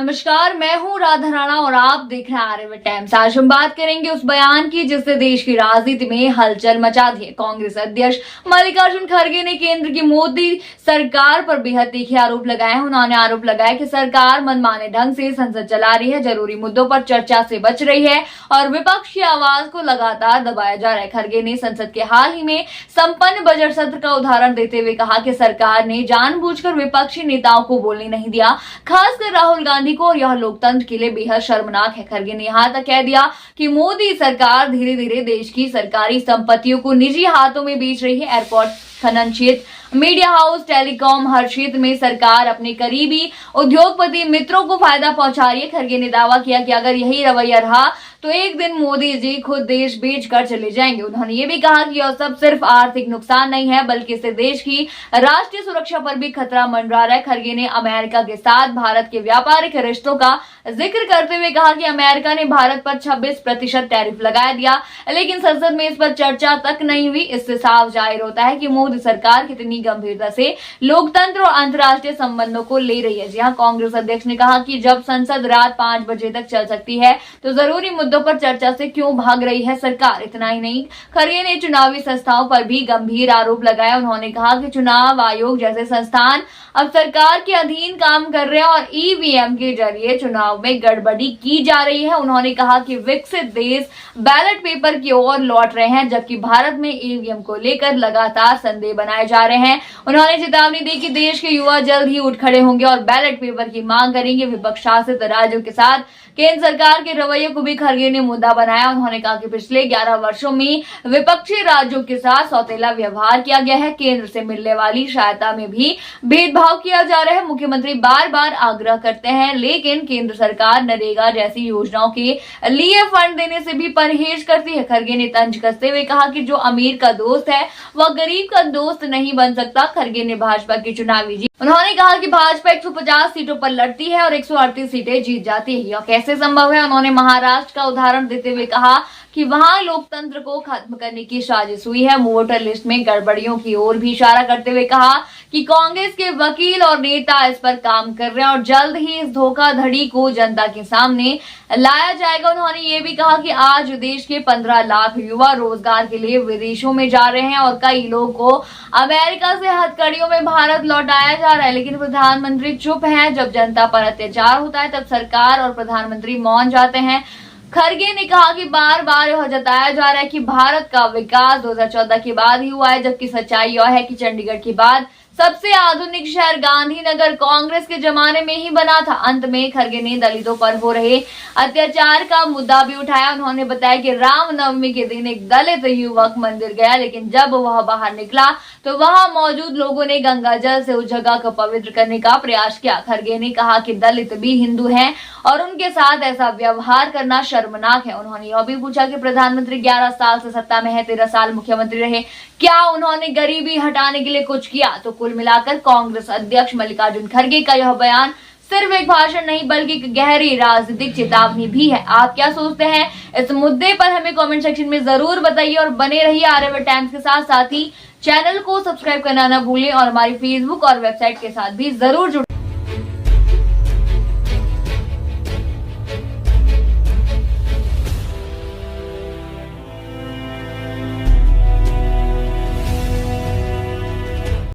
नमस्कार, मैं हूं राधा राणा और आप देख रहे हैं आर्यभट्ट टाइम्स। आज हम बात करेंगे उस बयान की जिससे देश की राजनीति में हलचल मचा दी है। कांग्रेस अध्यक्ष मल्लिकार्जुन खड़गे ने केंद्र की मोदी सरकार पर बेहद तीखे आरोप लगाए हैं। उन्होंने आरोप लगाया कि सरकार मनमाने ढंग से संसद चला रही है, जरूरी मुद्दों पर चर्चा से बच रही है और विपक्ष की आवाज को लगातार दबाया जा रहा है। खड़गे ने संसद के हाल ही में संपन्न बजट सत्र का उदाहरण देते हुए कहा कि सरकार ने जानबूझकर विपक्षी नेताओं को बोलने नहीं दिया, खासकर राहुल गांधी को, और यह लोकतंत्र के लिए बेहद शर्मनाक है। खड़गे ने यहां तक कह दिया कि मोदी सरकार धीरे धीरे देश की सरकारी संपत्तियों को निजी हाथों में बेच रही है। एयरपोर्ट, खनन क्षेत्र, मीडिया हाउस, टेलीकॉम, हर क्षेत्र में सरकार अपने करीबी उद्योगपति मित्रों को फायदा पहुंचा रही है। खड़गे ने दावा किया कि अगर यही रवैया रहा तो एक दिन मोदी जी खुद देश बेचकर चले जाएंगे। उन्होंने ये भी कहा कि यह सब सिर्फ आर्थिक नुकसान नहीं है, बल्कि इससे देश की राष्ट्रीय सुरक्षा पर भी खतरा मंडरा रहा है। खड़गे ने अमेरिका के साथ भारत के व्यापारिक रिश्तों का जिक्र करते हुए कहा कि अमेरिका ने भारत पर 26% टैरिफ लगा दिया, लेकिन संसद में इस पर चर्चा तक नहीं हुई। इससे साफ जाहिर होता है कि मोदी सरकार कितनी गंभीरता से लोकतंत्र और अंतर्राष्ट्रीय संबंधों को ले रही है। जी हाँ, कांग्रेस अध्यक्ष ने कहा कि जब संसद रात 5 बजे तक चल सकती है तो जरूरी मुद्दों पर चर्चा से क्यों भाग रही है सरकार। इतना ही नहीं, खड़गे ने चुनावी संस्थाओं पर भी गंभीर आरोप लगाया। उन्होंने कहा कि चुनाव आयोग जैसे संस्थान अब सरकार के अधीन काम कर रहे हैं और ईवीएम के जरिए चुनाव में गड़बड़ी की जा रही है। उन्होंने कहा कि विकसित देश बैलेट पेपर की ओर लौट रहे हैं, जबकि भारत में ईवीएम को लेकर लगातार संदेह बनाए जा रहे हैं। उन्होंने चेतावनी दी कि देश के युवा जल्द ही उठ खड़े होंगे और बैलेट पेपर की मांग करेंगे। विपक्ष शासित राज्यों के साथ केंद्र सरकार के रवैये को भी खड़गे ने मुद्दा बनाया। उन्होंने कहा कि पिछले 11 वर्षों में विपक्षी राज्यों के साथ सौतेला व्यवहार किया गया है। केंद्र से मिलने वाली सहायता में भी भेदभाव किया जा रहा है। मुख्यमंत्री बार बार आग्रह करते हैं, लेकिन केंद्र सरकार नरेगा जैसी योजनाओं के लिए फंड देने से भी परहेज करती है। खड़गे ने तंज कसते हुए कहा कि जो अमीर का दोस्त है वह गरीब का दोस्त नहीं बन सकता। खड़गे ने भाजपा की चुनावी जीत, उन्होंने कहा कि भाजपा 150 सीटों पर लड़ती है और 138 सीटें जीत जाती है। यह कैसे संभव है? उन्होंने महाराष्ट्र का उदाहरण देते हुए कहा कि वहां लोकतंत्र को खत्म करने की साजिश हुई है। वोटर लिस्ट में गड़बड़ियों की ओर भी इशारा करते हुए कहा कि कांग्रेस के वकील और नेता इस पर काम कर रहे हैं और जल्द ही इस धोखाधड़ी को जनता के सामने लाया जाएगा। उन्होंने ये भी कहा कि आज देश के 15 लाख युवा रोजगार के लिए विदेशों में जा रहे हैं और कई लोगों को अमेरिका से हथकड़ियों में भारत लौटाया जा रहा है, लेकिन प्रधानमंत्री चुप हैं। जब जनता पर अत्याचार होता है तब सरकार और प्रधानमंत्री मौन जाते हैं। खड़गे ने कहा कि बार बार यह जताया जा रहा है कि भारत का विकास 2014 के बाद ही हुआ है, जबकि सच्चाई यह है कि चंडीगढ़ के बाद सबसे आधुनिक शहर गांधीनगर कांग्रेस के जमाने में ही बना था। अंत में खड़गे ने दलितों पर हो रहे अत्याचार का मुद्दा भी उठाया। उन्होंने बताया कि रामनवमी के दिन एक दलित युवक मंदिर गया, लेकिन जब वह बाहर निकला तो वहां मौजूद लोगों ने गंगा जल से उस जगह को पवित्र करने का प्रयास किया। खड़गे ने कहा कि दलित भी हिंदू हैं और उनके साथ ऐसा व्यवहार करना शर्मनाक है। उन्होंने यह भी पूछा कि प्रधानमंत्री 11 साल से सत्ता में है, 13 साल मुख्यमंत्री रहे, क्या उन्होंने गरीबी हटाने के लिए कुछ किया? तो कुल मिलाकर कांग्रेस अध्यक्ष मल्लिकार्जुन खड़गे का यह बयान सिर्फ एक भाषण नहीं बल्कि एक गहरी राजनीतिक चेतावनी भी है। आप क्या सोचते हैं इस मुद्दे पर? हमें कमेंट सेक्शन में जरूर बताइए और बने रहिए आर्यभट्ट टाइम्स के साथ ही चैनल को सब्सक्राइब करना न भूलें और हमारी फेसबुक और वेबसाइट के साथ भी जरूर जुड़े।